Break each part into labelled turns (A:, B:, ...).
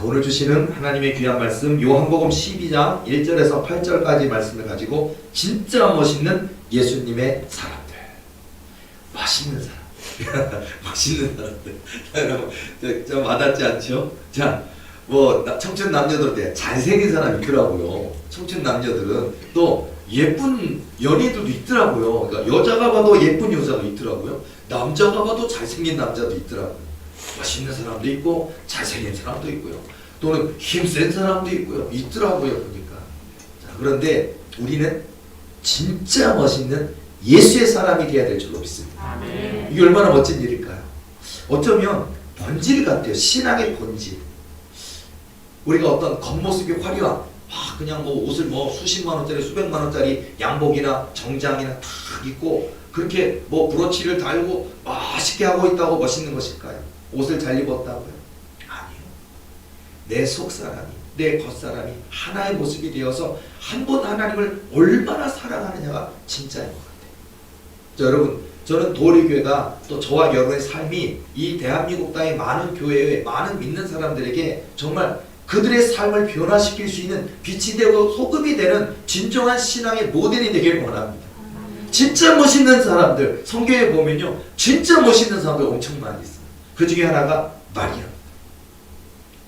A: 오늘 주시는 하나님의 귀한 말씀 요한복음 12장 1절에서 8절까지 말씀을 가지고 진짜 멋있는 예수님의 사람들, 맛있는 사람, 맛있는 사람들 좀 와닿지 않죠? 자, 청춘 남녀들 잘생긴 사람이 있더라고요. 청춘 남녀들은 또 예쁜 연예인들도 있더라고요. 그러니까 여자가 봐도 예쁜 여자가 있더라고요. 남자가 봐도 잘생긴 남자도 있더라고요. 맛있는 사람도 있고 잘생긴 사람도 있고요. 또는 힘센 사람도 있더라고요. 보니까. 자, 그런데 우리는 진짜 멋있는 예수의 사람이 되어야 될 줄로 믿습니다. 아멘. 이게 얼마나 멋진 일일까요? 어쩌면 본질 같아요. 신앙의 본질. 우리가 어떤 겉모습이 화려한 그냥 옷을 수십만 원짜리 수백만 원짜리 양복이나 정장이나 다 입고 그렇게 브로치를 달고 멋있게 하고 있다고 멋있는 것일까요? 옷을 잘 입었다고요? 아니요. 내 속사람이, 내 겉사람이 하나의 모습이 되어서 한 번 하나님을 얼마나 사랑하느냐가 진짜인 것 같아요. 자, 여러분, 저는 도리교회가 또 저와 여러분의 삶이 이 대한민국 땅의 많은 교회에 많은 믿는 사람들에게 정말 그들의 삶을 변화시킬 수 있는 빛이 되고 소금이 되는 진정한 신앙의 모델이 되길 원합니다. 진짜 멋있는 사람들, 성경에 보면요, 진짜 멋있는 사람들 엄청 많이 있어요. 그 중에 하나가 마리아.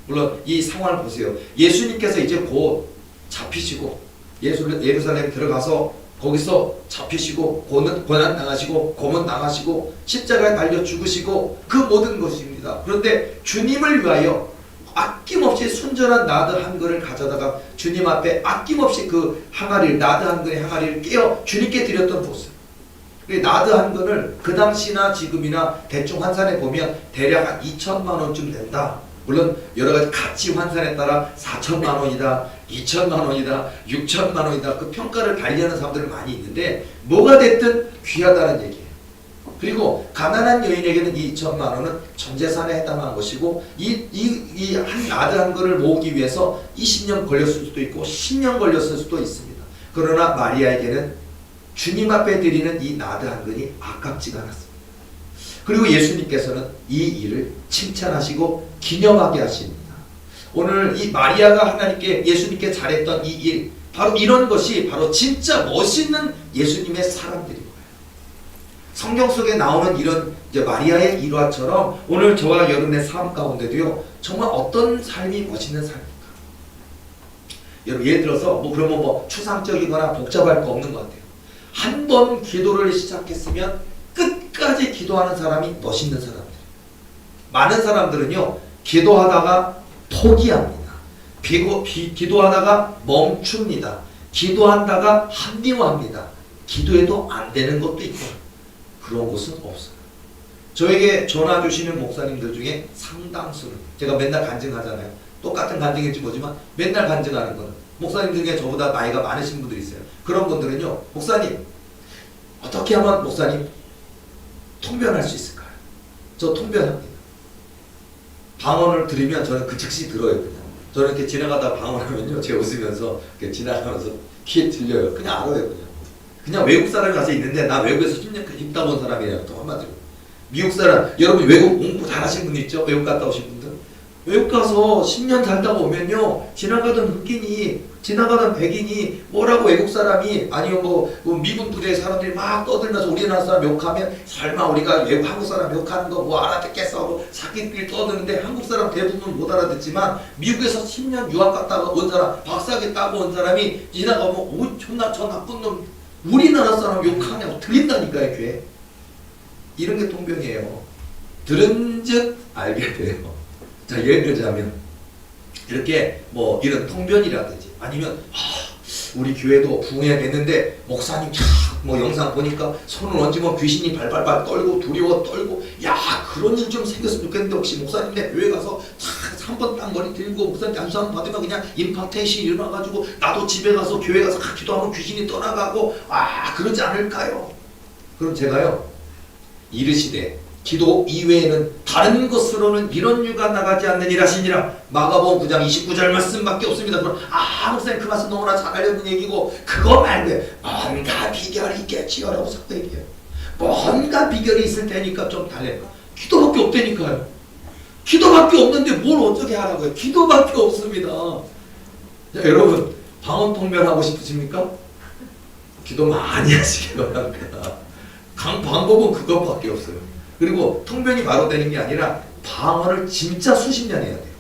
A: 물론 이 상황을 보세요. 예수님께서 이제 곧 잡히시고 예루살렘 들어가서 거기서 잡히시고 고난 당하시고 고문 당하시고 십자가에 달려 죽으시고 그 모든 것입니다. 그런데 주님을 위하여 아낌없이 순전한 나드 한 그릇을 가져다가 주님 앞에 아낌없이 그 항아리를, 나드 한 그릇의 항아리를 깨어 주님께 드렸던 모습. 나드 한 근을 그 당시나 지금이나 대충 환산해 보면 대략 한 2천만 원쯤 된다. 물론 여러 가지 가치 환산에 따라 4천만 원이다, 2천만 원이다, 6천만 원이다. 그 평가를 달리하는 사람들은 많이 있는데 뭐가 됐든 귀하다는 얘기예요. 그리고 가난한 여인에게는 이 2천만 원은 전 재산에 해당한 것이고 이 한 나드 한 근을 모으기 위해서 20년 걸렸을 수도 있고 10년 걸렸을 수도 있습니다. 그러나 마리아에게는 주님 앞에 드리는 이 나드 한 근이 아깝지가 않았습니다. 그리고 예수님께서는 이 일을 칭찬하시고 기념하게 하십니다. 오늘 이 마리아가 하나님께 예수님께 잘했던 이 일, 바로 이런 것이 바로 진짜 멋있는 예수님의 사람들인 거예요. 성경 속에 나오는 이런 이제 마리아의 일화처럼 오늘 저와 여러분의 삶 가운데도요, 정말 어떤 삶이 멋있는 삶입니까? 여러분, 예를 들어서 그러면 추상적이거나 복잡할 거 없는 것 같아요. 한 번 기도를 시작했으면 끝까지 기도하는 사람이 멋있는 사람들. 많은 사람들은요, 기도하다가 포기합니다. 기도하다가 멈춥니다. 기도한다가 합리화합니다. 기도해도 안 되는 것도 있고 그런 곳은 없어요. 저에게 전화 주시는 목사님들 중에 상당수는, 제가 맨날 간증하잖아요. 똑같은 간증일지 모르지만 맨날 간증하는 거는 목사님 중에 저보다 나이가 많으신 분들이 있어요. 그런 분들은요, 목사님 어떻게 하면 목사님 통변할 수 있을까요? 저 통변합니다. 방언을 들으면 저는 그 즉시 들어요. 저는 이렇게 지나가다 방언하면요, 제가 웃으면서 이렇게 지나가면서 귀에 들려요. 그냥 알아요. 그냥 외국 사람이 가서 있는데 나 외국에서 10년까지 있다 온 사람이에요. 또 한마디로 미국 사람, 여러분 외국 공부 잘하신 분 있죠? 외국 갔다 오신 분들. 외국 가서 10년 살다가 오면요, 지나가던 흑인이, 지나가던 백인이, 뭐라고 외국 사람이, 아니면 미군 부대의 사람들이 막 떠들면서 우리나라 사람 욕하면, 설마 우리가 외국 한국 사람 욕하는 거 알아듣겠어 하고 사기끼리 떠드는데 한국 사람 대부분 못 알아듣지만 미국에서 10년 유학 갔다가 온 사람, 박사학위 따고 온 사람이 지나가면 존나 저 나쁜 놈 우리나라 사람 욕하냐고 들린다니까요, 귀에. 이런 게 통변이에요. 들은 즉 알게 돼요. 자, 예를 들자면 이렇게 이런 통변이라든지 아니면 우리 교회도 부흥해야겠는데 목사님 영상 보니까 손을 얹으면 귀신이 발발발 떨고 두려워 떨고, 야, 그런 일 좀 생겼으면 좋겠는데 혹시 목사님네 교회 가서 한번 땅머리 들고 목사님 양수함 받으면 그냥 임파테이션이 일어나가지고 나도 집에 가서 교회 가서 기도하면 귀신이 떠나가고 그러지 않을까요? 그럼 제가요, 이르시되 기도 이외에는 다른 것으로는 이런 유가 나가지 않는 하시니라. 마가복음 9장 29절 말씀밖에 없습니다. 그럼 목사님 그 말씀 너무나 잘 알려는 얘기고 그거 말고 뭔가 비결이 있겠지요 라고 자꾸 얘기해요. 뭔가 비결이 있을 테니까 좀 달래요. 기도밖에 없다니까요. 기도밖에 없는데 뭘 어떻게 하라고요? 기도밖에 없습니다. 자, 여러분 방언 통변하고 싶으십니까? 기도 많이 하시기 바랍니다. 방법은 그것밖에 없어요. 그리고 통변이 바로 되는 게 아니라 방언을 진짜 수십 년 해야 돼요.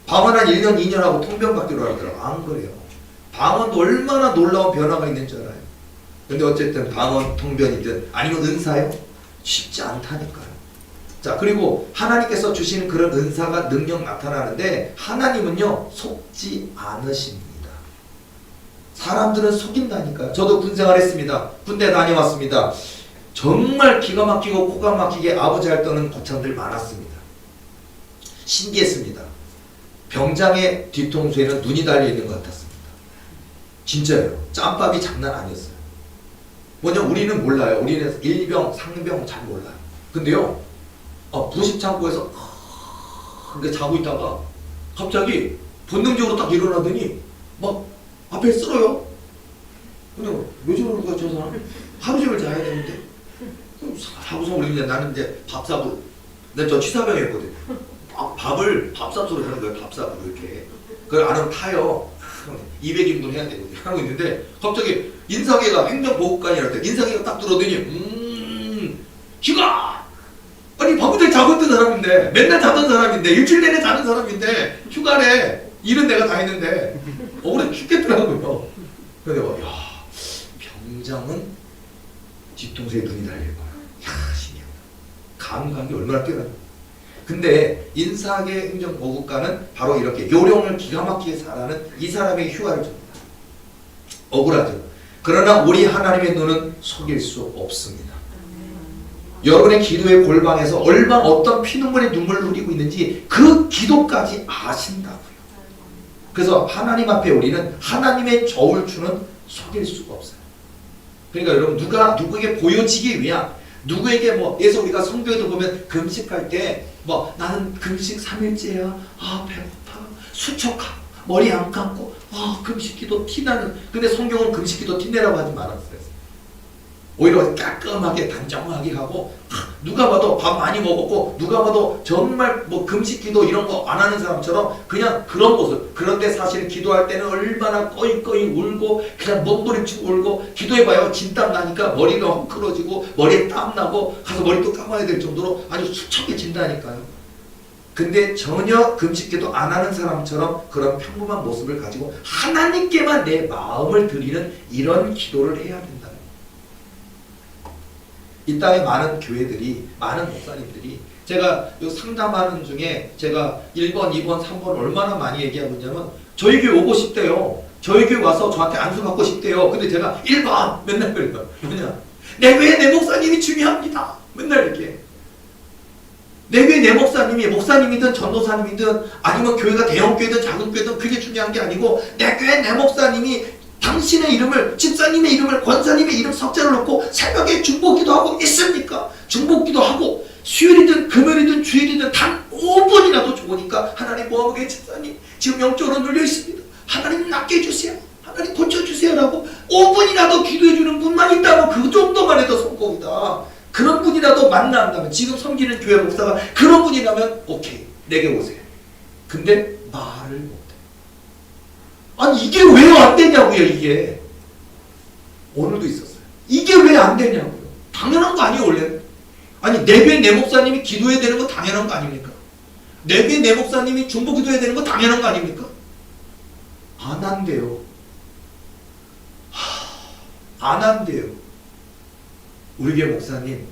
A: 방언 한 1년, 2년 하고 통변 받기로 하더라고요. 안 그래요. 방언도 얼마나 놀라운 변화가 있는 줄 알아요. 근데 어쨌든 방언, 통변이든 아니면 은사요? 쉽지 않다니까요. 자, 그리고 하나님께서 주시는 그런 은사가 능력 나타나는데 하나님은요 속지 않으십니다. 사람들은 속인다니까요. 저도 군생활 했습니다. 군대 다녀왔습니다. 정말 기가 막히고 코가 막히게 아버지 할 떠는 거참들 많았습니다. 신기했습니다. 병장의 뒤통수에는 눈이 달려있는 것 같았습니다. 진짜예요. 짬밥이 장난 아니었어요. 뭐냐, 우리는 몰라요. 우리는 일병, 상병 잘 몰라요. 근데요, 부식 창고에서 그렇게 자고 있다가 갑자기 본능적으로 딱 일어나더니 막 앞에 쓸어요. 근데 왜 저러는 거야, 저 사람? 하루 종일 자야 되는데. 사고서 우리는 나는 이제 밥삽으로, 내가 저 취사병이었거든. 밥을 밥삽으로 하는 거예요. 밥삽으로 이렇게. 그걸 안 하면 타요. 200인분 해야 되거든요. 하고 있는데 갑자기 인사계가 행정보급관이랄 때 인사계가 딱 들어오더니 휴가! 아니 바쁘게 자고 있던 사람인데, 맨날 자던 사람인데, 일주일 내내 자는 사람인데 휴가래. 일은 내가 다 했는데 억울해 죽겠더라고요. 그래서 내가 병장은 뒤통수에 눈이 달릴 거야. 야, 신기하다. 감각이 얼마나 뛰어나요. 근데 인사계 행정보급관은 바로 이렇게 요령을 기가 막히게 잘하는 이 사람에게 휴가를 줍니다. 억울하죠. 그러나 우리 하나님의 눈은 속일 수 없습니다. 여러분의 기도의 골방에서 얼마나 어떤 피눈물의 눈물을 흘리고 있는지 그 기도까지 아신다고요. 그래서 하나님 앞에 우리는 하나님의 저울추는 속일 수가 없어요. 그러니까 여러분, 누구에게 보여지기 위한, 누구에게 예서 우리가 성경에도 보면 금식할 때 나는 금식 3일째야. 배고파. 수척하고 머리 안 감고 금식기도 티나는. 근데 성경은 금식기도 티내라고 하지 말았어요. 오히려 깔끔하게 단정하게 하고, 누가 봐도 밥 많이 먹었고 누가 봐도 정말 금식기도 이런 거 안 하는 사람처럼 그냥 그런 모습. 그런데 사실 기도할 때는 얼마나 꺼이꺼이 울고 그냥 몸부림치고 울고, 기도해봐요 진땀 나니까 머리가 헝클어지고 머리에 땀 나고 가서 머리도 감아야 될 정도로 아주 수척해진다니까요. 근데 전혀 금식기도 안 하는 사람처럼 그런 평범한 모습을 가지고 하나님께만 내 마음을 드리는 이런 기도를 해야 된다. 이 땅에 많은 교회들이, 많은 목사님들이, 제가 상담하는 중에 제가 1번, 2번, 3번 얼마나 많이 얘기하고 있냐면 저희 교회 오고 싶대요. 저희 교회 와서 저한테 안수 받고 싶대요. 근데 제가 1번 맨날 그래요. 뭐냐? 내 교회 내 목사님이 중요합니다. 맨날 이렇게. 내 교회 내 목사님이든 전도사님이든 아니면 교회가 대형교회든 작은교회든 그게 중요한 게 아니고, 내 교회 내 목사님이 당신의 이름을, 집사님의 이름을, 권사님의 이름 석자를 놓고 새벽에 중보기도 하고 있습니까? 중보기도 하고 수요일이든 금요일이든 주일이든 단 5분이라도 좋으니까 하나님 모아보게 집사님 지금 영적으로 눌려 있습니다. 하나님 낫게 해주세요. 하나님 고쳐주세요 라고 5분이라도 기도해주는 분만 있다면 그 정도만 해도 성공이다. 그런 분이라도 만난다면, 지금 섬기는 교회 목사가 그런 분이라면 오케이, 내게 오세요. 근데 말을 못해. 아니 이게 왜 안 되냐고요. 이게 오늘도 있었어요. 이게 왜 안 되냐고요. 당연한 거 아니에요 원래. 아니 내 교회 내 목사님이 기도해야 되는 거 당연한 거 아닙니까? 내 교회 내 목사님이 중보 기도해야 되는 거 당연한 거 아닙니까? 안 한대요. 안 한대요. 우리 교회 목사님,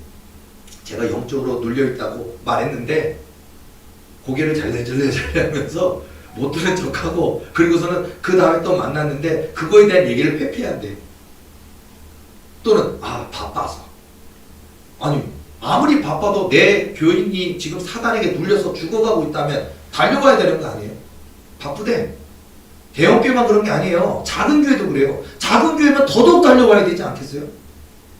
A: 제가 영적으로 눌려있다고 말했는데 고개를 잘래 하면서 못 들은 척하고, 그리고서는 그 다음에 또 만났는데 그거에 대한 얘기를 회피한대. 또는 바빠서. 아니 아무리 바빠도 내 교인이 지금 사단에게 눌려서 죽어가고 있다면 달려가야 되는 거 아니에요? 바쁘대. 대형교회만 그런 게 아니에요. 작은 교회도 그래요. 작은 교회만 더더욱 달려가야 되지 않겠어요?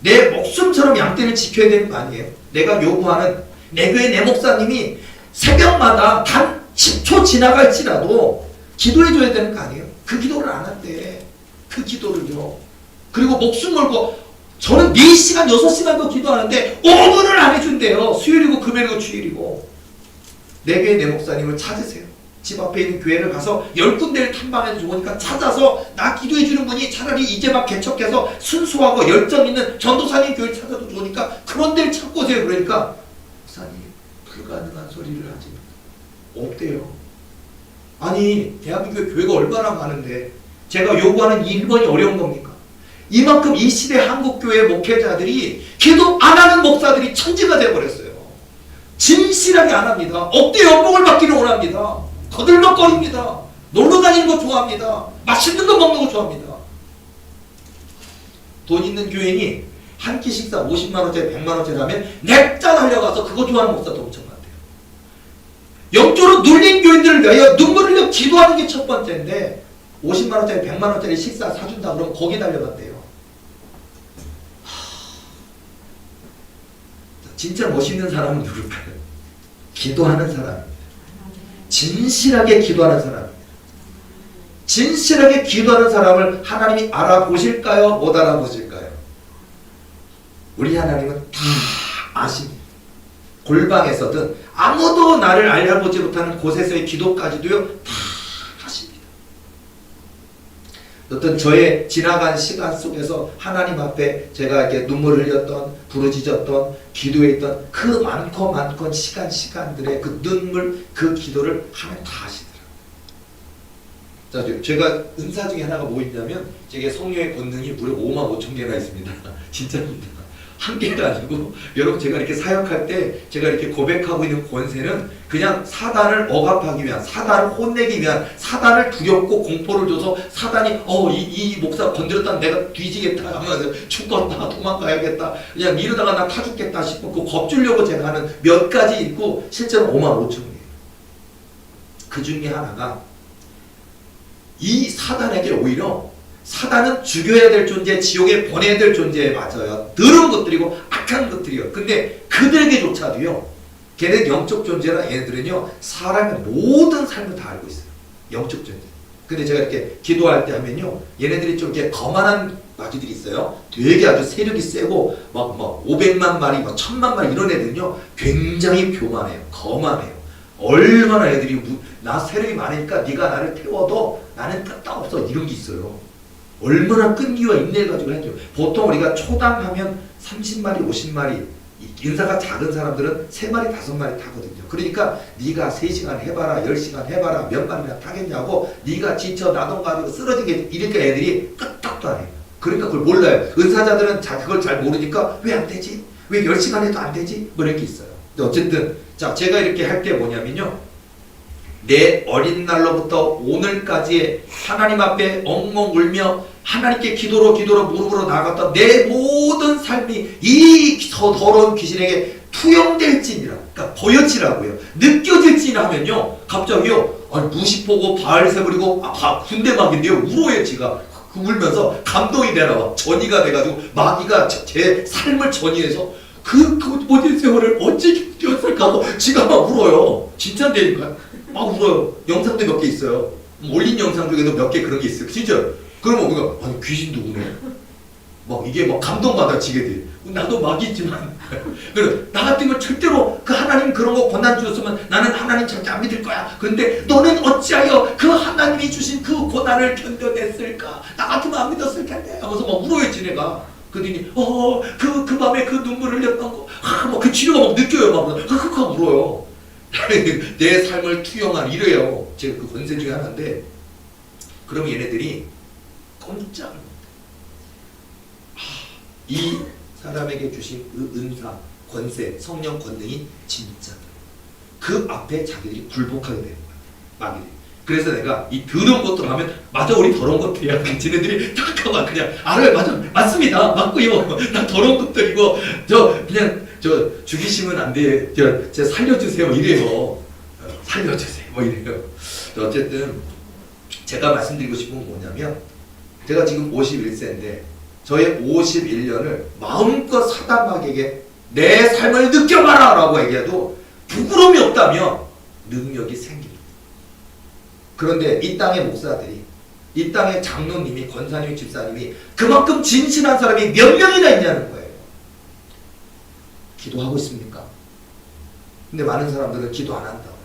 A: 내 목숨처럼 양떼를 지켜야 되는 거 아니에요? 내가 요구하는, 내 교회 내 목사님이 새벽마다 단 10초 지나갈지라도 기도해줘야 되는 거 아니에요? 그 기도를 안 한대. 그 기도를요. 그리고 목숨 걸고, 저는 4시간, 6시간도 기도하는데 5분을 안 해준대요. 수요일이고 금요일이고 주일이고. 내 교회 내 목사님을 찾으세요. 집 앞에 있는 교회를 가서 10군데를 탐방해도 좋으니까 찾아서 나 기도해 주는 분이 차라리 이제 막 개척해서 순수하고 열정 있는 전도사님 교회를 찾아도 좋으니까 그런 데를 찾고 오세요. 그러니까 목사님 불가능한 소리를 하지 없대요. 아니 대한민국의 교회가 얼마나 많은데 제가 요구하는 이 1번이 어려운 겁니까? 이만큼 이 시대 한국교회 목회자들이 기도 안 하는 목사들이 천지가 되어버렸어요. 진실하게 안 합니다. 억대 연봉을 받기를 원합니다. 거들먹거립니다. 놀러 다니는 거 좋아합니다. 맛있는 거 먹는 거 좋아합니다. 돈 있는 교인이 한 끼 식사 50만원짜리 100만원짜리 하면 냅다 달려가서 그거 좋아하는 목사도 엄청 많대요. 영적으로 눌린 교인들을 위하여 눈물을 흘려 기도하는 게 첫 번째인데 50만원짜리 100만원짜리 식사 사준다 그러면 거기 달려간대요. 진짜 멋있는 사람은 누굴까요? 기도하는 사람입니다. 진실하게 기도하는 사람. 진실하게 기도하는 사람을 하나님이 알아보실까요? 못 알아보실까요? 우리 하나님은 다 아십니다. 골방에서든 아무도 나를 알아보지 못하는 곳에서의 기도까지도요 다 하십니다. 어떤 저의 지나간 시간 속에서 하나님 앞에 제가 이렇게 눈물을 흘렸던 부르짖었던 기도했던 그 많고 시간들의 그 눈물 그 기도를 하나님 다 하시더라고요. 자, 제가 은사 중에 하나가 뭐 있냐면 제게 성령의 권능이 무려 55,000개가 있습니다. 진짜입니다. 한 개가 아니고 여러분 제가 이렇게 사역할 때 제가 이렇게 고백하고 있는 권세는 그냥 사단을 억압하기 위한 사단을 혼내기 위한 사단을 두렵고 공포를 줘서 사단이 이 목사 건드렸다 내가 뒤지겠다 하면서 죽겠다 도망가야겠다 그냥 이러다가 나 타 죽겠다 싶고 그 겁주려고 제가 하는 몇 가지 있고 실제로 55,000개예요. 그 중에 하나가 이 사단에게 오히려 사단은 죽여야 될 존재, 지옥에 보내야 될 존재에 맞아요. 더러운 것들이고 악한 것들이요. 근데 그들에게조차도요. 걔네 영적 존재라 얘네들은요. 사람의 모든 삶을 다 알고 있어요. 영적 존재. 근데 제가 이렇게 기도할 때 하면요. 얘네들이 좀 이렇게 거만한 마귀들이 있어요. 되게 아주 세력이 세고 막 500만 마리, 막 1000만 마리 이런 애들은요. 굉장히 교만해요. 거만해요. 얼마나 애들이 나 세력이 많으니까 네가 나를 태워도 나는 끄떡없어 이런 게 있어요. 얼마나 끈기와 인내를 가지고 해야죠. 보통 우리가 초당하면 30마리, 50마리 인사가 작은 사람들은 3마리, 5마리 타거든요. 그러니까 네가 3시간 해봐라, 10시간 해봐라, 몇 마리나 타겠냐고 네가 지쳐 나동가지고 쓰러지게 이러니까 애들이 끄떡도 안 해요. 그러니까 그걸 몰라요. 은사자들은 그걸 잘 모르니까 왜 안 되지? 왜 10시간 해도 안 되지? 뭐 이런 게 있어요. 근데 어쨌든 자 제가 이렇게 할 때 뭐냐면요. 내 어린 날로부터 오늘까지의 하나님 앞에 엉엉 울며 하나님께 기도로 무릎으로 나아갔던 내 모든 삶이 이 더러운 귀신에게 투영될지니라 그러니까 보여지라고요. 느껴질지나 하면요. 갑자기요. 무시포고 바알세불이고 군대막인데요. 울어요 지가. 울면서 감동이 되나봐. 전이가 돼가지고 마귀가 제 삶을 전이해서 그 모든 세월을 어찌 견뎠을까 하고 지가 막 울어요. 진짜인데니까. 막 울어요. 영상도 몇 개 있어요. 올린 영상 중에도 몇 개 그런 게 있어요. 진짜. 그러면 우리가 아니 귀신도 우네. 막 이게 막 감동받아 지게 돼. 나도 마귀지만 그래 나 같으면 절대로 그 하나님 그런 거 고난 주었으면 나는 하나님 절대 안 믿을 거야. 근데 너는 어찌하여 그 하나님이 주신 그 고난을 견뎌냈을까? 나 같으면 안 믿었을 텐데 하면서 막 울어요 지네가. 그러더니 그 밤에 그 눈물을 흘렸던 거 막 그 치료가 막 느껴요. 막 흑흑하고 울어요. 내 삶을 투영한 이래요. 제가 그 권세 중에 하나인데 그럼 얘네들이 꼼짝을 못해. 이 사람에게 주신 그 은사, 권세, 성령 권능이 진짜 그 앞에 자기들이 굴복하게 되는 거야. 마귀들이. 그래서 내가 이 더러운 것들 하면 맞아 우리 더러운 것들이야. 지네들이 탁하고 그냥 알아요. 맞아 맞습니다. 맞고요. 나 더러운 것들이고 저 죽이시면 안 돼. 저 살려주세요. 이래요. 살려주세요. 뭐 이래요. 어쨌든 제가 말씀드리고 싶은 건 뭐냐면 제가 지금 51세인데 저의 51년을 마음껏 사단마귀에게 내 삶을 느껴봐라 라고 얘기해도 부끄러움이 없다면 능력이 생깁니다. 그런데 이 땅의 목사들이 이 땅의 장로님이 권사님이 집사님이 그만큼 진실한 사람이 몇 명이나 있냐는 거예요. 기도하고 있습니까? 근데 많은 사람들은 기도 안 한다고 해요.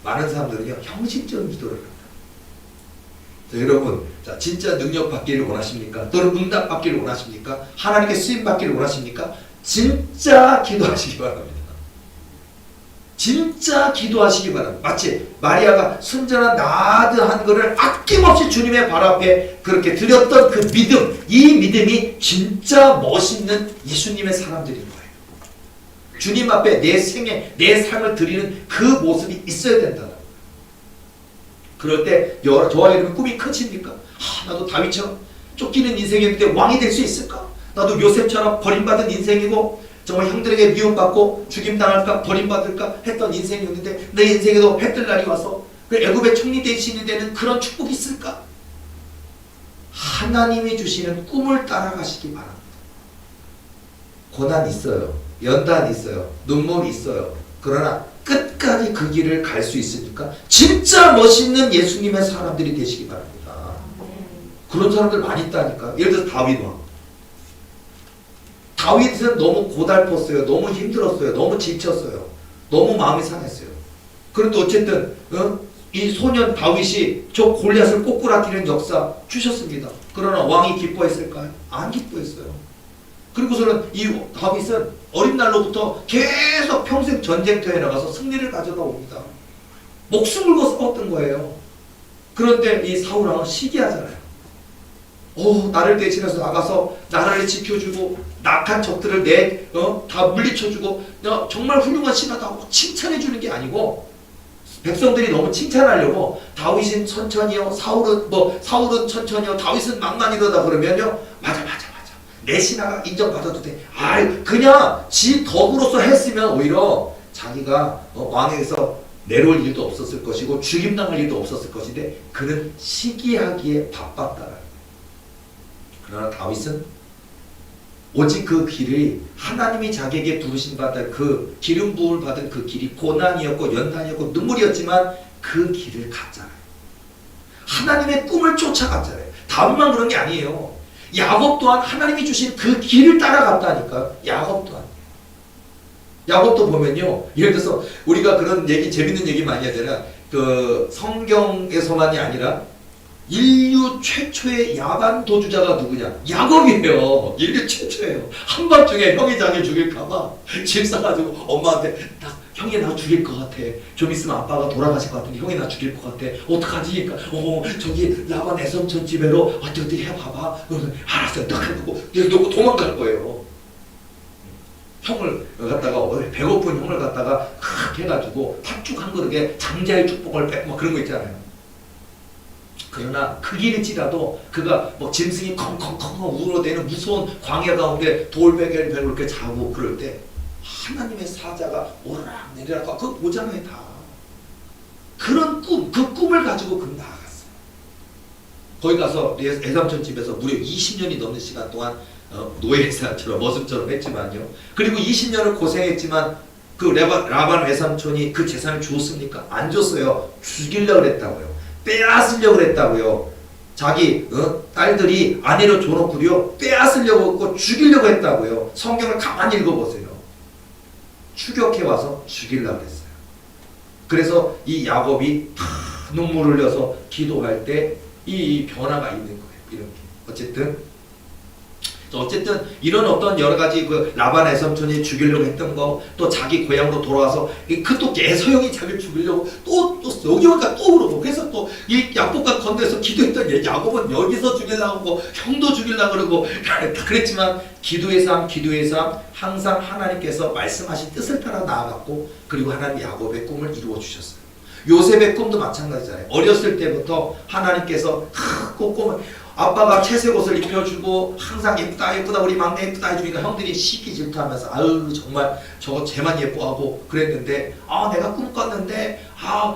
A: 많은 사람들은요 형식적인 기도를 합니다. 자, 여러분, 자, 진짜 능력 받기를 원하십니까? 또는 응답 받기를 원하십니까? 하나님께 쓰임 받기를 원하십니까? 진짜 기도하시기 바랍니다. 진짜 기도하시기 바랍니다. 마치 마리아가 순전한 나드한 것을 아낌없이 주님의 발 앞에 그렇게 드렸던 그 믿음, 이 믿음이 진짜 멋있는 예수님의 사람들인 거예요. 주님 앞에 내 생애, 내 삶을 드리는 그 모습이 있어야 된다. 그럴 때 저와 여러분 꿈이 크십니까? 나도 다윗처럼 쫓기는 인생이었는데 왕이 될 수 있을까? 나도 요셉처럼 버림받은 인생이고 정말 형들에게 미움받고 죽임당할까 버림받을까 했던 인생이었는데 내 인생에도 해뜰 날이 와서 그 애굽의 총리 대신이 되는 그런 축복이 있을까? 하나님이 주시는 꿈을 따라가시기 바랍니다. 고난 있어요. 연단 있어요. 눈물 있어요. 그러나 끝까지 그 길을 갈 수 있으니까 진짜 멋있는 예수님의 사람들이 되시기 바랍니다. 그런 사람들 많이 있다니까. 예를 들어서 다윗 왕. 다윗은 너무 고달팠어요. 너무 힘들었어요. 너무 지쳤어요. 너무 마음이 상했어요. 그런데 어쨌든 이 소년 다윗이 저 골리앗을 꼬꾸라뜨리는 역사 주셨습니다. 그러나 왕이 기뻐했을까요? 안 기뻐했어요. 그리고서는 이 다윗은 어린 날로부터 계속 평생 전쟁터에 나가서 승리를 가져다 옵니다. 목숨을 걸고 싸웠던 거예요. 그런데 이 사울왕은 시기하잖아요. 나를 대신해서 나가서 나라를 지켜주고 낙한 적들을 다 물리쳐주고 정말 훌륭한 신하다고 칭찬해주는 게 아니고 백성들이 너무 칭찬하려고 다윗은 천천히요, 사울은 천천히요, 다윗은 망나니로다 그러면요, 맞아 내 신하가 인정받아도 돼. 그냥 지 덕으로서 했으면 오히려 자기가 왕에서 내려올 일도 없었을 것이고 죽임당할 일도 없었을 것인데 그는 시기하기에 바빴다. 그러나 다윗은 오직 그 길이 하나님이 자기에게 부르신 받은 그 기름 부음을 받은 그 길이 고난이었고 연단이었고 눈물이었지만 그 길을 갔잖아요. 하나님의 꿈을 쫓아갔잖아요. 다윗만 그런 게 아니에요. 야곱 또한 하나님이 주신 그 길을 따라갔다니까요. 야곱도 보면요, 예를 들어서 우리가 그런 얘기, 재밌는 얘기 많이 하잖아요. 그 성경에서만이 아니라 인류 최초의 야반 도주자가 누구냐? 야곱이에요. 인류 최초예요. 한밤중에 형이 자기 죽일까봐 집 싸가지고 엄마한테 형이 나 죽일 것 같아. 좀 있으면 아빠가 돌아가실 것 같은데 형이 나 죽일 것 같아. 어떡하지? 그러니까 저기 라반 애섬천 집에로 어떻게 해봐봐. 알았어. 딱 해보고 놓고 도망갈 거예요. 형을 갖다가 배고픈 형을 갖다가 해가지고 팥죽 한 그릇에 장자의 축복을 빼고 그런 거 있잖아요. 그러나 그 길일지라도 그가 짐승이 컹컹컹 우러대는 무서운 광야 가운데 돌베개를 베고 이렇게 자고 그럴 때 하나님의 사자가 오르락 내리락 그거 보잖아요 다. 그런 그 꿈을 가지고 그 나아갔어요. 거기 가서 애삼촌 집에서 무려 20년이 넘는 시간 동안 노예사처럼 머슴처럼 했지만요. 그리고 20년을 고생했지만 그 라반 외삼촌이 그 재산을 줬습니까? 안 줬어요. 죽이려고 그랬다고요. 빼앗으려고 그랬다고요. 자기 딸들이 아내로 줘놓고요 빼앗으려고 했고 죽이려고 했다고요. 성경을 가만히 읽어보세요. 추격해와서 죽이려고 했어요. 그래서 이 야곱이 눈물 흘려서 기도할 때 이 변화가 있는 거예요. 이렇게 어쨌든 이런 어떤 여러 가지 그 라반의 삼촌이 죽이려고 했던 거, 또 자기 고향으로 돌아와서 또 애서형이 자기를 죽이려고 또 여기 오니까 또 그러고, 그래서 또 이 야곱과 건너서 기도했던 야곱은 여기서 죽이려고 하고 형도 죽이려고 그러고 그랬지만 기도의 삶 항상 하나님께서 말씀하신 뜻을 따라 나아갔고, 그리고 하나님 야곱의 꿈을 이루어 주셨어요. 요셉의 꿈도 마찬가지잖아요. 어렸을 때부터 하나님께서 그 꿈을 아빠가 채색 옷을 입혀주고 항상 예쁘다 우리 막내 예쁘다 해주니까 형들이 시기 질투하면서 아유 정말 저거 쟤만 예뻐하고 그랬는데 내가 꿈꿨는데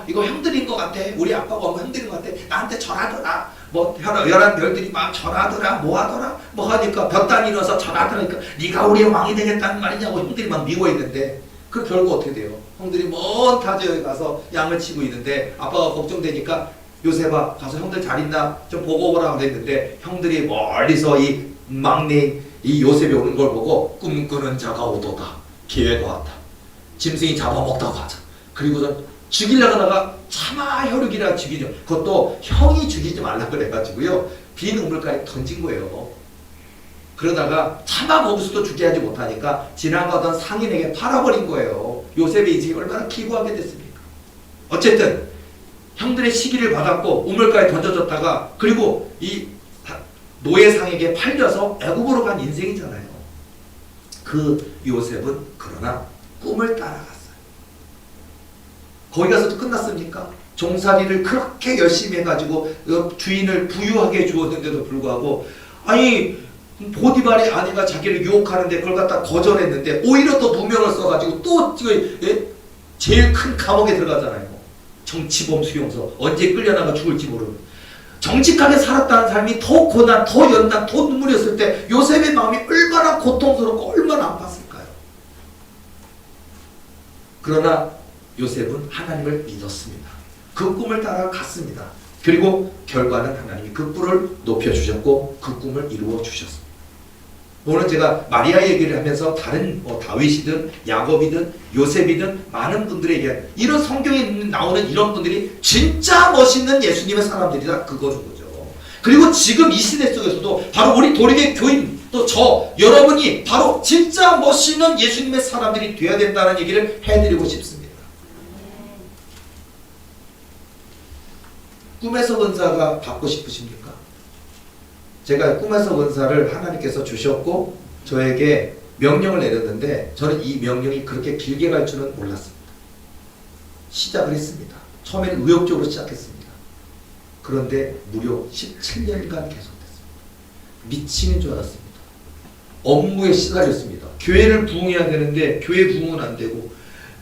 A: 이거 형들인 것 같아. 우리 아빠가 엄마 형들인 것 같아. 나한테 절하더라. 열한 별들이 막 절하더라. 뭐하더라. 뭐 하니까 볕단이 일어서 절하더라니까 네가 우리의 왕이 되겠다는 말이냐고 형들이 막 미워했는데 그 결과 어떻게 돼요? 형들이 먼 타지에 가서 양을 치고 있는데 아빠가 걱정되니까 요셉아 가서 형들 잘 있나 좀 보고 오라 그랬는데 형들이 멀리서 이 막내 이 요셉이 오는 걸 보고 꿈꾸는 자가 오도다. 기회가 왔다. 짐승이 잡아먹다고 하자. 그리고선 죽이려고 하다가 차마 혈육이라 죽이죠. 그것도 형이 죽이지 말라 그래가지고요. 빈 우물가에 던진 거예요. 그러다가 차마 거기서도 죽게 하지 못하니까 지나가던 상인에게 팔아버린 거예요. 요셉의 인생이 얼마나 기구하게 됐습니까? 어쨌든 형들의 시기를 받았고 우물가에 던져졌다가 그리고 이 노예상에게 팔려서 애굽으로 간 인생이잖아요. 그 요셉은 그러나 꿈을 따라갔어요. 거기 가서도 끝났습니까? 종살이를 그렇게 열심히 해가지고 주인을 부유하게 주었는데도 불구하고 아니 보디발의 아내가 자기를 유혹하는데 그걸 갖다 거절했는데 오히려 또 누명을 써가지고 또 제일 큰 감옥에 들어가잖아요. 정치범 수용소. 언제 끌려나가 죽을지 모르는. 정직하게 살았다는 사람이 더 고난, 더 연단, 더 눈물이었을 때 요셉의 마음이 얼마나 고통스럽고 얼마나 아팠을까요? 그러나 요셉은 하나님을 믿었습니다. 그 꿈을 따라 갔습니다. 그리고 결과는 하나님이 그 뿔을 높여주셨고 그 꿈을 이루어 주셨습니다. 오늘 제가 마리아 얘기를 하면서 다른 다윗이든 야곱이든 요셉이든 많은 분들에게 이런 성경에 나오는 이런 분들이 진짜 멋있는 예수님의 사람들이다 그거는 거죠. 그리고 지금 이 시대 속에서도 바로 우리 도리의 교인 또 여러분이 바로 진짜 멋있는 예수님의 사람들이 되어야 된다는 얘기를 해드리고 싶습니다. 꿈에서 은사가 받고 싶으십니까? 제가 꿈에서 은사를 하나님께서 주셨고 저에게 명령을 내렸는데 저는 이 명령이 그렇게 길게 갈 줄은 몰랐습니다. 시작을 했습니다. 처음에는 의욕적으로 시작했습니다. 그런데 무려 17년간 계속됐습니다. 미치는 줄 알았습니다. 업무에 시달렸습니다. 교회를 부흥해야 되는데 교회 부흥은 안 되고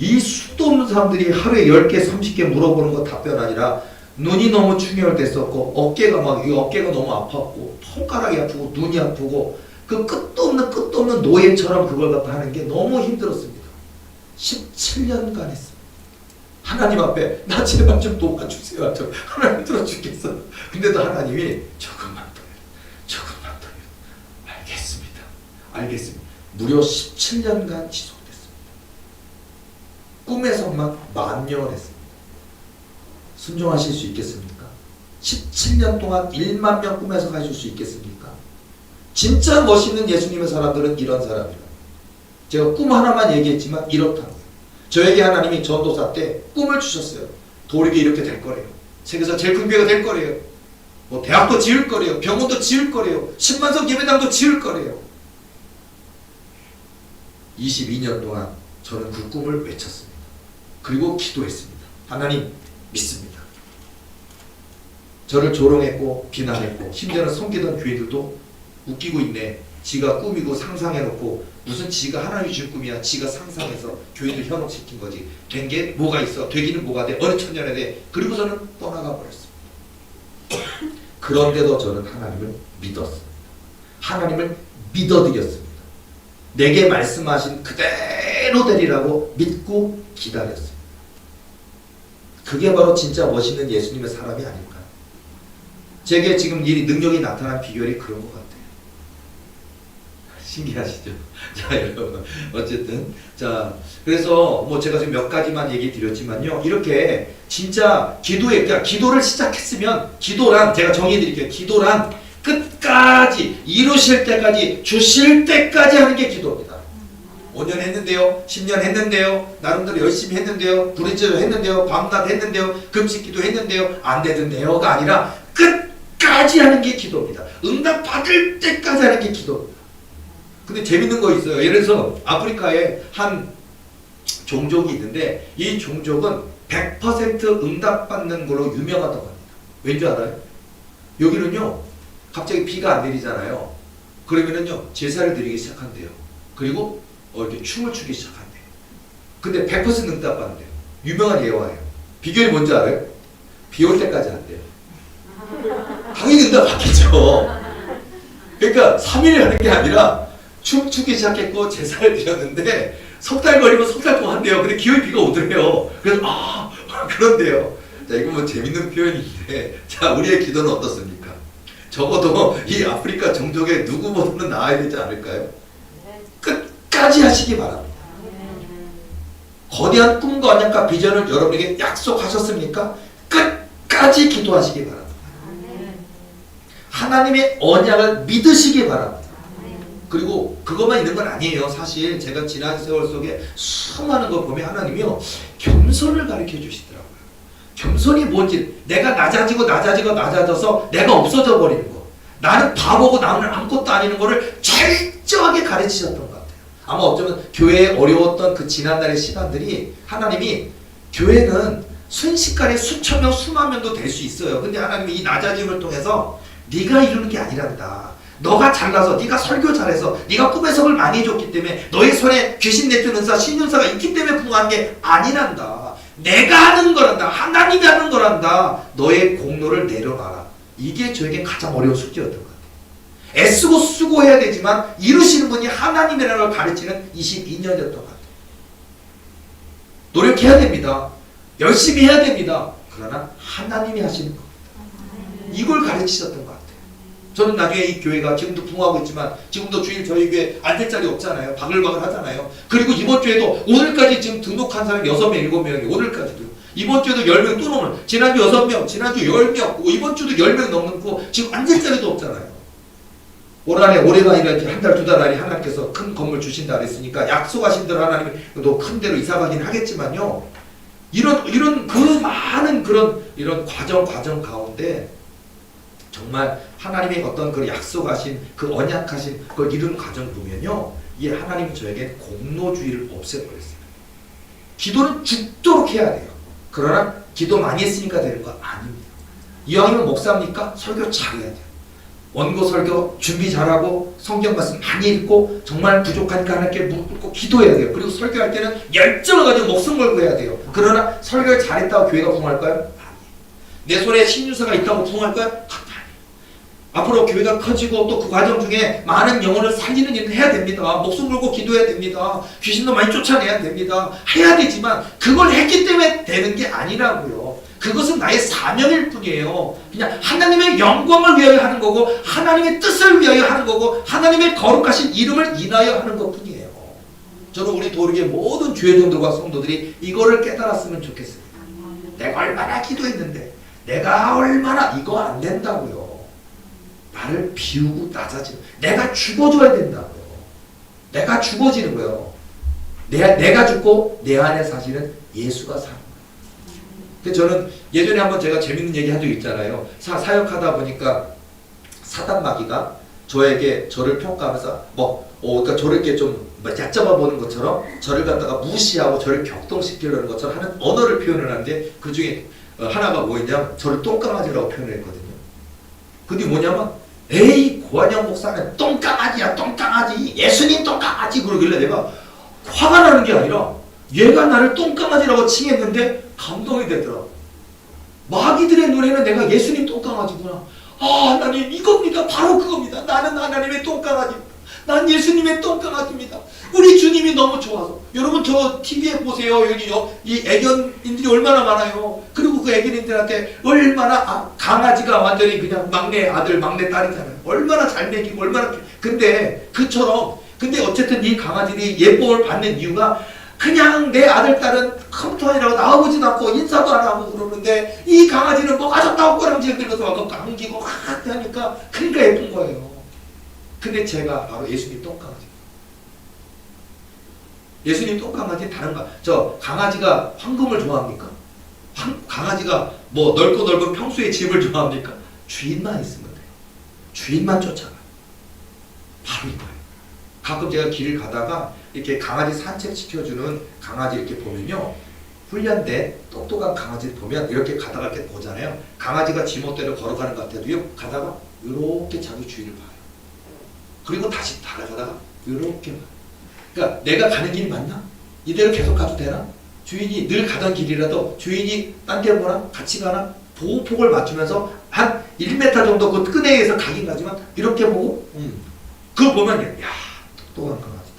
A: 이 수도 없는 사람들이 하루에 10개 30개 물어보는 거 답변 아니라 눈이 너무 충혈됐었고 어깨가 너무 아팠고 손가락이 아프고 눈이 아프고 그 끝도 없는 노예처럼 그걸 갖다 하는 게 너무 힘들었습니다. 17년간 했습니다. 하나님 앞에 나 제발 좀 도와주세요. 저 하나님 힘들어 죽겠어. 근데도 하나님이 조금만 더요. 알겠습니다. 무려 17년간 지속됐습니다. 꿈에서만 만명을 했습니다. 순종하실 수 있겠습니까? 17년 동안 1만 명 꿈에서 가실 수 있겠습니까? 진짜 멋있는 예수님의 사람들은 이런 사람이에요. 제가 꿈 하나만 얘기했지만 이렇다고요. 저에게 하나님이 전도사 때 꿈을 주셨어요. 도립이 이렇게 될 거래요. 세계에서 제일 큰 교회가 될 거래요. 대학도 지을 거래요. 병원도 지을 거래요. 10만석 예배당도 지을 거래요. 22년 동안 저는 그 꿈을 외쳤습니다. 그리고 기도했습니다. 하나님 믿습니다. 저를 조롱했고 비난했고 심지어는 섬기던 교회들도 웃기고 있네. 지가 꾸미고 상상해놓고 무슨 지가 하나님이 줄 꿈이야. 지가 상상해서 교회를 현혹시킨 거지. 된 게 뭐가 있어. 되기는 뭐가 돼. 어느 천년에 돼. 그리고서는 떠나가 버렸습니다. 그런데도 저는 하나님을 믿었습니다. 하나님을 믿어드렸습니다. 내게 말씀하신 그대로 되리라고 믿고 기다렸습니다. 그게 바로 진짜 멋있는 예수님의 사람이 아닐까요? 제게 지금 이 능력이 나타난 비결이 그런 것 같아요. 신기하시죠? 자, 여러분. 어쨌든. 자, 그래서 제가 지금 몇 가지만 얘기 드렸지만요. 이렇게 진짜 그러니까 기도를 시작했으면, 기도란, 제가 정의해 드릴게요. 기도란 끝까지, 이루실 때까지, 주실 때까지 하는 게 기도입니다. 5년 했는데요. 10년 했는데요. 나름대로 열심히 했는데요. 부르짖어 했는데요. 밤낮 했는데요. 금식기도 했는데요. 안 되던데요가 아니라 끝까지 하는 게 기도입니다. 응답 받을 때까지 하는 게 기도입니다. 근데 재밌는 거 있어요. 예를 들어서 아프리카에 한 종족이 있는데 이 종족은 100% 응답받는 걸로 유명하다고 합니다. 왠지 알아요? 여기는요. 갑자기 비가 안 내리잖아요. 그러면은요. 제사를 드리기 시작한대요. 그리고 이렇게 춤을 추기 시작한대요. 근데 100% 응답받는데요. 유명한 예화예요. 비결이 뭔지 알아요? 비 올 때까지 한대요. 당연히 응답받겠죠. 그러니까 3일 하는 게 아니라 춤추기 시작했고 제사를 드렸는데 석 달 걸리면 석 달 동안 한대요. 근데 기어이 비가 오더래요. 그래서 그런데요. 자, 이건 재밌는 표현인데 자, 우리의 기도는 어떻습니까? 적어도 이 아프리카 종족의 누구보다는 나아야 되지 않을까요? 끝까지 하시기 바랍니다. 거대한 꿈과 언약과 비전을 여러분에게 약속하셨습니까? 끝까지 기도하시기 바랍니다. 하나님의 언약을 믿으시기 바랍니다. 그리고 그것만 있는 건 아니에요. 사실 제가 지난 세월 속에 수많은 거 보면 하나님이요 겸손을 가르쳐 주시더라고요. 겸손이 뭔지, 내가 낮아져서 내가 없어져 버리는 거, 나는 바보고 나는 아무것도 아니는 거를 철저하게 가르치셨던 것 같아요. 아마 어쩌면 교회에 어려웠던 그 지난날의 시간들이 하나님이, 교회는 순식간에 수천 명 수만 명도 될 수 있어요. 근데 하나님이 이 낮아짐을 통해서 네가 이루는 게 아니란다. 너가 잘나서, 네가 설교 잘해서, 네가 꿈 해석을 많이 해줬기 때문에, 너의 손에 귀신 내쫓는 은사, 신윤사가 있기 때문에 부응하는 게 아니란다. 내가 하는 거란다. 하나님이 하는 거란다. 너의 공로를 내려놔라. 이게 저에게 가장 어려운 숙제였던 것 같아요. 애쓰고 수고해야 되지만 이루시는 분이 하나님이라는 걸 가르치는 22년이었던 것 같아요. 노력해야 됩니다. 열심히 해야 됩니다. 그러나 하나님이 하시는 겁니다. 이걸 가르치셨던 것 같아요. 저는 나중에 이 교회가 지금도 부흥하고 있지만, 지금도 주일 저희 교회 앉을 자리 없잖아요. 바글바글 하잖아요. 그리고 이번 주에도 오늘까지 지금 등록한 사람이 6명, 7명이 오늘까지도. 이번 주에도 10명 또 넘는, 지난주 6명, 지난주 10명, 이번 주도 10명 넘고 지금 앉을 자리도 없잖아요. 올 한해 올해가 아니라 이렇게 한 달, 두 달 안에 하나님께서 큰 건물 주신다 그랬으니까 약속하신 대로 하나님이 또 큰 대로 이사 가긴 하겠지만요. 이런 그 많은 이런 과정 가운데 정말 하나님의 어떤 그 약속하신 그 언약하신 그걸 이루는 과정 보면요, 이 하나님이 저에게 공로주의를 없애버렸어요. 기도는 죽도록 해야 돼요. 그러나 기도 많이 했으니까 되는 거 아닙니다. 이왕이면 목사입니까? 설교 잘해야 돼요. 원고 설교 준비 잘하고 성경 말씀 많이 읽고 정말 부족하니까 하나님께 무릎 꿇고 기도해야 돼요. 그리고 설교할 때는 열정을 가지고 목숨 걸고 해야 돼요. 그러나 설교를 잘했다고 교회가 부흥할까요? 아니에요. 내 손에 신유사가 있다고 부흥할까요? 앞으로 교회가 커지고 또 그 과정 중에 많은 영혼을 살리는 일을 해야 됩니다. 목숨 걸고 기도해야 됩니다. 귀신도 많이 쫓아내야 됩니다. 해야 되지만 그걸 했기 때문에 되는 게 아니라고요. 그것은 나의 사명일 뿐이에요. 그냥 하나님의 영광을 위하여 하는 거고, 하나님의 뜻을 위하여 하는 거고, 하나님의 거룩하신 이름을 인하여 하는 것 뿐이에요. 저는 우리 도르게 모든 주회종들과 성도들이 이거를 깨달았으면 좋겠습니다. 내가 얼마나 기도했는데, 내가 얼마나, 이거 안 된다고요. 나를 비우고 낮아지는, 내가 죽어줘야 된다고요. 내가 죽어지는 거예요. 내가 죽고 내 안에 사시는 예수가 사는 거예요. 근데 저는 예전에 한번 제가 재밌는 얘기 한 적 있잖아요. 사역하다 보니까 사단 마귀가 저를 평가하면서 그러니까 저를 이렇게 좀 얕잡아 보는 것처럼 저를 갖다가 무시하고 저를 격동시키려는 것처럼 하는 언어를 표현을 하는데, 그 중에 하나가 뭐였냐면 저를 똥강아지라고 표현을 했거든요. 그게 뭐냐면, 에이 고한영 목사는 똥강아지야, 똥강아지, 예수님 똥강아지, 그러길래 내가 화가 나는 게 아니라 얘가 나를 똥강아지라고 칭했는데 감동이 되더라고. 마귀들의 눈에는 내가 예수님 똥강아지구나. 하나님, 이겁니다. 바로 그겁니다. 나는 하나님의 똥강아지입니다. 난 예수님의 똥강아지입니다. 우리 주님이 너무 좋아서. 여러분 저 TV에 보세요. 여기요. 이 애견인들이 얼마나 많아요. 그리고 그 애견인들한테 얼마나 강아지가 완전히 그냥 막내 아들 막내 딸이잖아요. 얼마나 잘 먹이고 얼마나. 근데 어쨌든 이 강아지들이 예쁨을 받는 이유가, 그냥 내 아들 딸은 컴퓨터이라고 나와보지도 않고 인사도 안 하고 그러는데, 이 강아지는 뭐가 좋다고 꼬랑지를 들면서 와서 감기고 하니까 그러니까 예쁜 거예요. 근데 제가 바로 예수님 똥강아지. 예수님 똥강아지 다른 거. 저 강아지가 황금을 좋아합니까? 강아지가 뭐 넓고 넓은 평수의 집을 좋아합니까? 주인만 있으면 돼요. 주인만 쫓아가요. 바로 이거예요. 가끔 제가 길을 가다가 이렇게 강아지 산책시켜주는 강아지 이렇게 보면요, 훈련된 똑똑한 강아지를 보면 이렇게 가다가 이렇게 보잖아요. 강아지가 지멋대로 걸어가는 것 같아도요, 가다가 이렇게 자기 주인을 봐요. 그리고 다시 다가가다가 이렇게 봐요. 그러니까 내가 가는 길이 맞나? 이대로 계속 가도 되나? 주인이 늘 가던 길이라도 주인이 딴 데 보나? 같이 가나? 보호폭을 맞추면서 한 1m 정도 그 끈에서 가긴 가지만 이렇게 보고 그거 보면 야, 똑똑한 강아지다.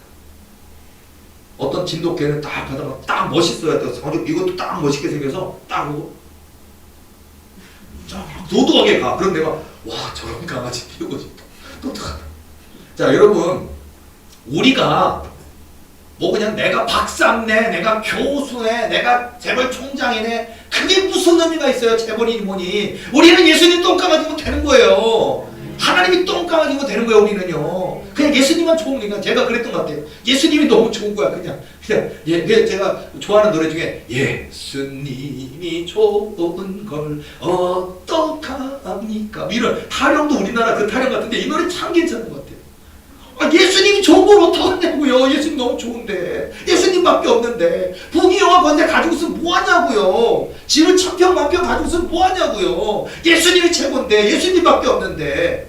A: 어떤 진돗개는 딱 가다가 딱 멋있어야 돼. 이것도 딱 멋있게 생겨서 딱 보고 쫙 도도하게 가. 그럼 내가 와, 저런 강아지 키우고 싶다. 똑똑하다. 자, 여러분, 우리가 뭐 그냥 내가 박사네, 내가 교수네, 내가 재벌 총장이네. 그게 무슨 의미가 있어요, 재벌이니 뭐니. 우리는 예수님 똥강아지면 되는 거예요. 하나님이 똥강아지면 되는 거예요, 우리는요. 그냥 예수님만 좋은 거니까. 제가 그랬던 것 같아요. 예수님이 너무 좋은 거야, 그냥 제가 좋아하는 노래 중에 예수님이 좋은 걸 어떡합니까? 이런 타령도 우리나라 그 타령 같은데 이 노래 참 괜찮은 것 같아요. 예수님이 좋은 걸 어떡하냐고요. 예수님 너무 좋은데, 예수님밖에 없는데, 부귀영화 권세 가지고 있으면 뭐하냐고요. 집을 천평 만평 가지고 있으면 뭐하냐고요. 예수님이 최고인데, 예수님밖에 없는데,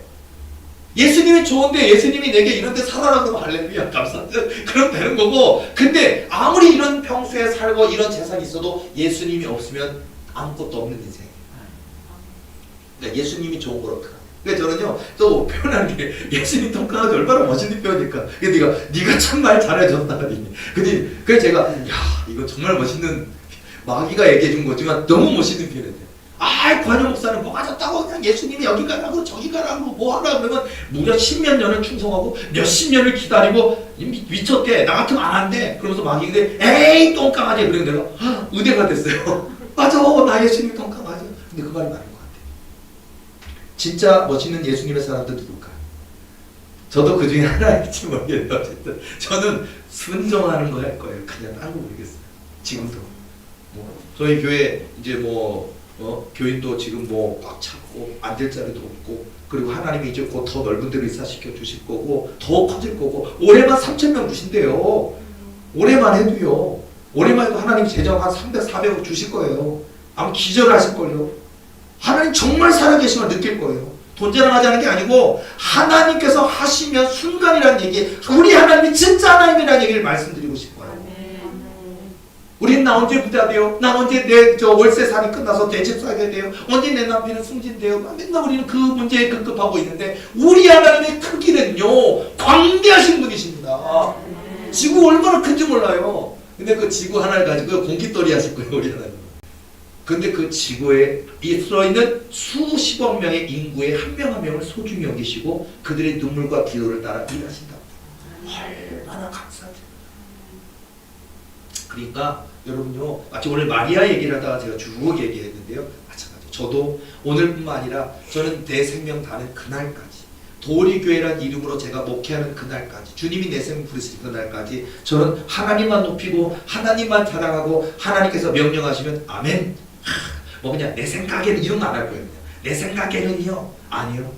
A: 예수님이 좋은데 예수님이 내게 이런 데 살아라 그러면 할렐루야 감사합니다. 그럼 되는 거고. 근데 아무리 이런 평소에 살고 이런 재산이 있어도 예수님이 없으면 아무것도 없는 인생이에요. 그러니까 예수님이 좋은 걸 어떡하냐. 그러니까 저는요, 또 표현하는 게, 예수님 똥강아지 얼마나 멋있는 표현이니까. 네가 참 말 잘해줬다니. 그래서 제가, 야, 이거 정말 멋있는, 마귀가 얘기해 준 거지만 너무 멋있는 표현이에요. 관영 목사는 뭐가 좋다고, 그냥 예수님이 여기 가라고 저기 가라고 뭐 하라 그러면 무려 십몇 년을 충성하고 몇십 년을 기다리고 미쳤대. 나 같으면 안 한대. 그러면서 마귀가 에이 똥강아지. 그래서 내가 의대가 됐어요. 맞아, 나 예수님 똥강아지. 근데 그 말이 맞는 것 같아요. 진짜 멋있는 예수님의 사람들 누굴까? 저도 그 중에 하나일지 모르겠는데 어쨌든 저는 순종하는 거 할 거예요. 그냥 딴 거 모르겠어요. 지금도 저희 교회 이제 교인도 지금 꽉 찼고 안 될 자리도 없고, 그리고 하나님이 이제 곧 더 넓은 데로 이사시켜 주실 거고 더 커질 거고, 올해만 3,000명 주신대요. 올해만 해도요. 올해만 해도 하나님 재정 한 300, 400억 주실 거예요. 아마 기절하실 거예요. 하나님 정말 살아계심을 느낄 거예요. 돈 자랑하자는 게 아니고 하나님께서 하시면 순간이라는 얘기, 우리 하나님이 진짜 하나님이라는 얘기를 말씀드리고 싶어요. 우린 나 언제 부자 돼요? 나 언제 내 월세살이 끝나서 내 집 사게 돼요? 언제 내 남편은 승진돼요? 맨날 우리는 그 문제에 급급하고 있는데, 우리 하나님의 크기는요, 광대하신 분이십니다. 지구 얼마나 큰지 몰라요. 근데 그 지구 하나를 가지고 공깃돌이 하실 거예요, 우리 하나님. 근데 그 지구에 있는 수십억 명의 인구의 한 명 한 명을 소중히 여기시고 그들의 눈물과 기도를 따라 일하신다. 얼마나 감사하죠. 그러니까 여러분요, 마치 오늘 마리아 얘기를 하다가 제가 쭉 얘기했는데요, 마찬가지로 저도 오늘뿐만 아니라 저는 내 생명 다는 그날까지, 도리교회란 이름으로 제가 목회하는 그날까지, 주님이 내 생명 부르실 그날까지 저는 하나님만 높이고 하나님만 자랑하고, 하나님께서 명령하시면 아멘. 그냥 내 생각에는 이런 거 안 할 거예요. 내 생각에는요, 아니요.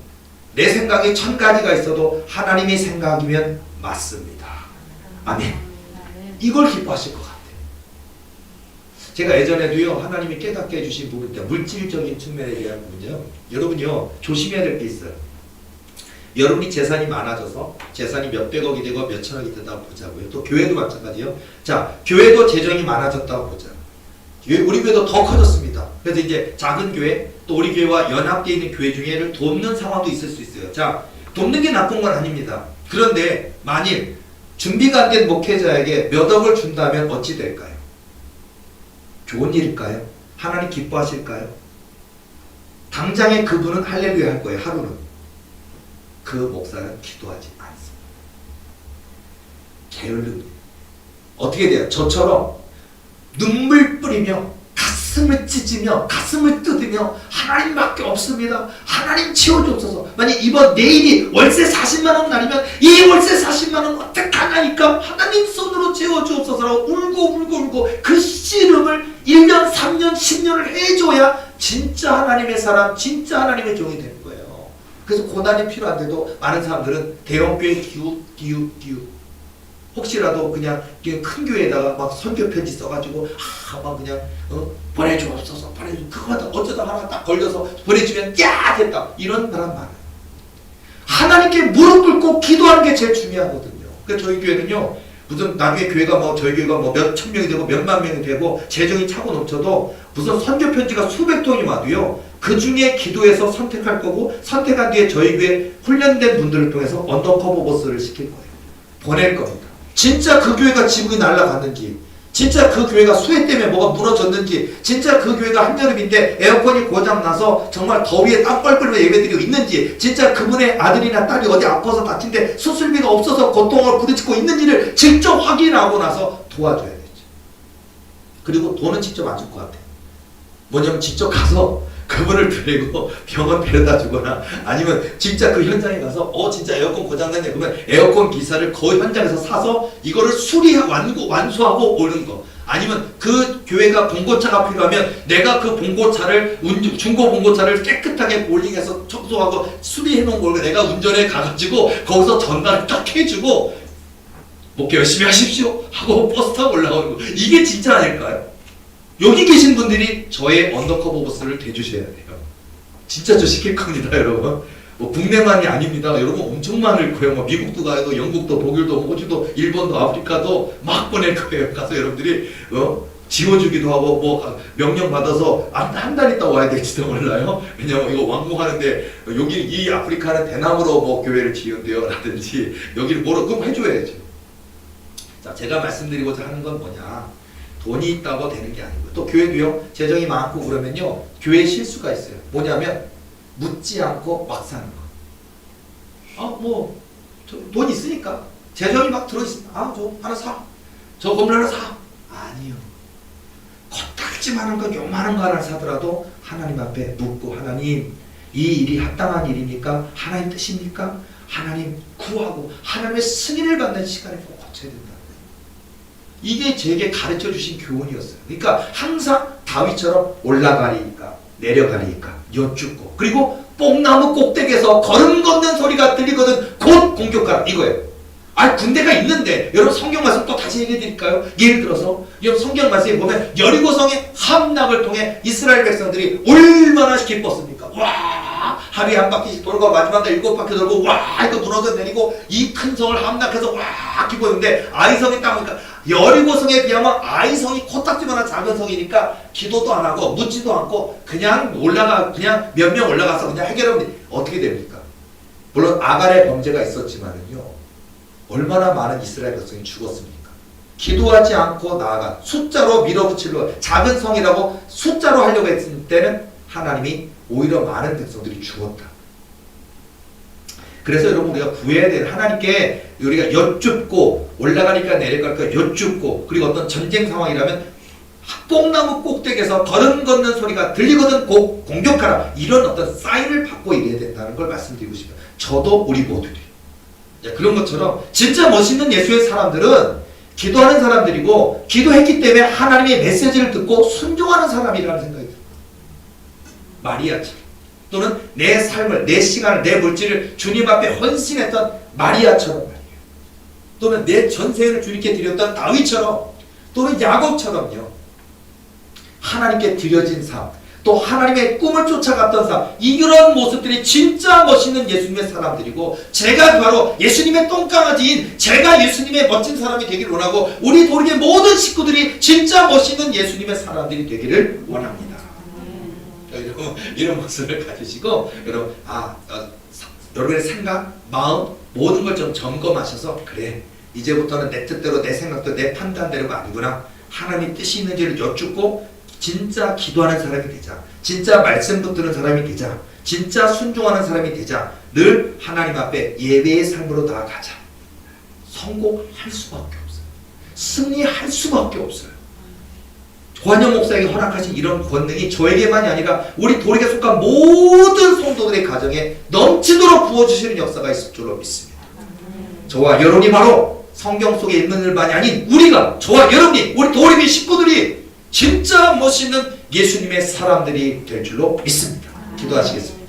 A: 내 생각이 1000가지가 있어도 하나님의 생각이면 맞습니다. 아멘. 이걸 기뻐하실 것 같아요. 제가 예전에도요, 하나님이 깨닫게 해주신 부분인데, 물질적인 측면에 대한 부분이요, 여러분요 조심해야 될 게 있어요. 여러분이 재산이 많아져서 재산이 몇백억이 되고 몇천억이 된다고 보자고요. 또 교회도 마찬가지요. 자, 교회도 재정이 많아졌다고 보자. 우리 교회도 더 커졌습니다. 그래서 이제 작은 교회, 또 우리 교회와 연합되어 있는 교회 중에를 돕는 상황도 있을 수 있어요. 자, 돕는 게 나쁜 건 아닙니다. 그런데 만일 준비가 안 된 목회자에게 몇 억을 준다면 어찌 될까요? 좋은 일일까요? 하나님 기뻐하실까요? 당장에 그분은 할렐루야 할 거예요. 하루는. 그 목사는 기도하지 않습니다. 게을름. 어떻게 돼요? 저처럼 눈물 뿌리며 가슴을 찢으며 가슴을 뜯으며 하나님밖에 없습니다. 하나님 채워주옵소서. 만약 내일이 월세 40만원 날이면 이 월세 40만원 어떡하냐니까 하나님 손으로 채워주옵소서라고 울고 그 씨름을 1년, 3년, 10년을 해줘야 진짜 하나님의 사람, 진짜 하나님의 종이 되는 거예요. 그래서 고난이 필요한데도 많은 사람들은 대형교회 기웃 혹시라도 그냥 큰 교회에다가 막 선교 편지 써가지고 막 그냥 보내주옵소서 그거마다 어쩌다 하나 딱 걸려서 보내주면 야 됐다, 이런 사람 많아요. 하나님께 무릎 꿇고 기도하는 게 제일 중요하거든요. 그래서 저희 교회는요, 무슨 나중에 교회가 저희 교회가 몇천 명이 되고 몇만 명이 되고 재정이 차고 넘쳐도 무슨 선교 편지가 수백 통이 와도요, 그 중에 기도해서 선택할 거고, 선택한 뒤에 저희 교회 훈련된 분들을 통해서 언더커버 버스를 시킬 거예요. 보낼 겁니다. 진짜 그 교회가 지붕이 날아갔는지, 진짜 그 교회가 수해 때문에 뭐가 무너졌는지, 진짜 그 교회가 한여름인데 에어컨이 고장나서 정말 더위에 땀 뻘뻘 예배드리고 있는지, 진짜 그분의 아들이나 딸이 어디 아파서 다친데 수술비가 없어서 고통을 부딪히고 있는지를 직접 확인하고 나서 도와줘야 되죠. 그리고 돈은 직접 안 줄 것 같아요. 뭐냐면 직접 가서 그분을 데리고 병원 데려다 주거나, 아니면 진짜 그 현장에 가서 진짜 에어컨 고장났네 그러면 에어컨 기사를 그 현장에서 사서 이거를 완수하고 오는 거, 아니면 그 교회가 봉고차가 필요하면 내가 그 봉고차를 중고 봉고차를 깨끗하게 볼링해서 청소하고 수리해 놓은 걸 내가 운전해 가가지고 거기서 전달을 딱 해주고 목회 열심히 하십시오 하고 버스 타고 올라오는 거, 이게 진짜 아닐까요? 여기 계신 분들이 저의 언더커버 보스를 대주셔야 돼요. 진짜 저 시킬 겁니다, 여러분. 뭐 국내만이 아닙니다. 여러분 엄청 많을 거예요. 뭐 미국도 가고 영국도 독일도 호주도 일본도 아프리카도 막 보낼 거예요. 가서 여러분들이 지워주기도 하고 뭐 명령 받아서 한 달 있다 와야 될지도 몰라요. 왜냐면 이거 완공하는데 여기 이 아프리카는 대나무로 뭐 교회를 지은대요 라든지 여기를 뭐로 그럼 해줘야죠. 자, 제가 말씀드리고자 하는 건 뭐냐, 돈이 있다고 되는 게 아니고, 또 교회도요 재정이 많고 그러면요 교회에 실수가 있어요. 뭐냐면 묻지 않고 막 사는 거. 돈 있으니까 재정이 막 들어있으면 저 하나 사, 저 건물 하나 사. 아니요. 코딱지만한 거 요만한 거 하나 사더라도 하나님 앞에 묻고, 하나님 이 일이 합당한 일입니까? 하나님 뜻입니까? 하나님 구하고 하나님의 승인을 받는 시간을 꼭 거쳐야 된다. 이게 제게 가르쳐 주신 교훈이었어요. 그러니까 항상 다윗처럼 올라가리까 내려가리까 여쭙고, 그리고 뽕나무 꼭대기에서 걸음 걷는 소리가 들리거든 곧 공격하라, 이거예요. 군대가 있는데, 여러분 성경 말씀 또 다시 얘기해 드릴까요? 예를 들어서 여러분 성경 말씀에 보면 여리고성의 함락을 통해 이스라엘 백성들이 얼마나 기뻤습니까? 와, 하루에 한 바퀴씩 돌고 마지막 날 7바퀴 돌고 와 이거 무너져 내리고 이 큰 성을 함락해서 와 기뻐했는데, 아이성이 딱 보니까 여리고성에 비하면 아이성이 코딱지만한 작은 성이니까 기도도 안 하고 묻지도 않고 그냥 몇 명 올라가서 그냥 해결하면 어떻게 됩니까? 물론 아갈의 범죄가 있었지만은요 얼마나 많은 이스라엘 백성이 죽었습니까? 기도하지 않고 나아가 숫자로 밀어붙이려, 작은 성이라고 숫자로 하려고 했을 때는 하나님이 오히려 많은 백성들이 죽었다. 그래서 여러분 우리가 구해야 되는, 하나님께 우리가 여쭙고 올라가니까 내려갈까 여쭙고, 그리고 어떤 전쟁 상황이라면 뽕나무 꼭대기에서 걸음 걷는 소리가 들리거든 곧 공격하라, 이런 어떤 사인을 받고 일해야 된다는 걸 말씀드리고 싶어요. 저도 우리 모두들이 그런 것처럼 진짜 멋있는 예수의 사람들은 기도하는 사람들이고, 기도했기 때문에 하나님의 메시지를 듣고 순종하는 사람이라는 생각이 듭니다. 마리아처럼, 또는 내 삶을, 내 시간을, 내 물질을 주님 앞에 헌신했던 마리아처럼 말이에요. 또는 내 전생을 주님께 드렸던 다윗처럼, 또는 야곱처럼요 하나님께 드려진 삶, 또 하나님의 꿈을 쫓아갔던 삶, 이런 모습들이 진짜 멋있는 예수님의 사람들이고, 제가 바로 예수님의 똥강아지인 제가 예수님의 멋진 사람이 되기를 원하고, 우리 도리의 모든 식구들이 진짜 멋있는 예수님의 사람들이 되기를 원합니다. 이런 모습을 가지시고 여러분 여러분의 생각, 마음 모든 걸 좀 점검하셔서, 그래 이제부터는 내 뜻대로 내 생각대로 내 판단대로가 아니구나, 하나님 뜻이 있는지를 여쭙고 진짜 기도하는 사람이 되자, 진짜 말씀 붙드는 사람이 되자, 진짜 순종하는 사람이 되자, 늘 하나님 앞에 예배의 삶으로 나아가자. 성공할 수밖에 없어요. 승리할 수밖에 없어요. 권영 목사에게 허락하신 이런 권능이 저에게만이 아니라 우리 도리에 속한 모든 성도들의 가정에 넘치도록 부어주시는 역사가 있을 줄로 믿습니다. 저와 여러분이 바로 성경 속에 있는 일만이 아닌 우리가, 저와 여러분이, 우리 도리의 식구들이 진짜 멋있는 예수님의 사람들이 될 줄로 믿습니다. 기도하시겠습니다.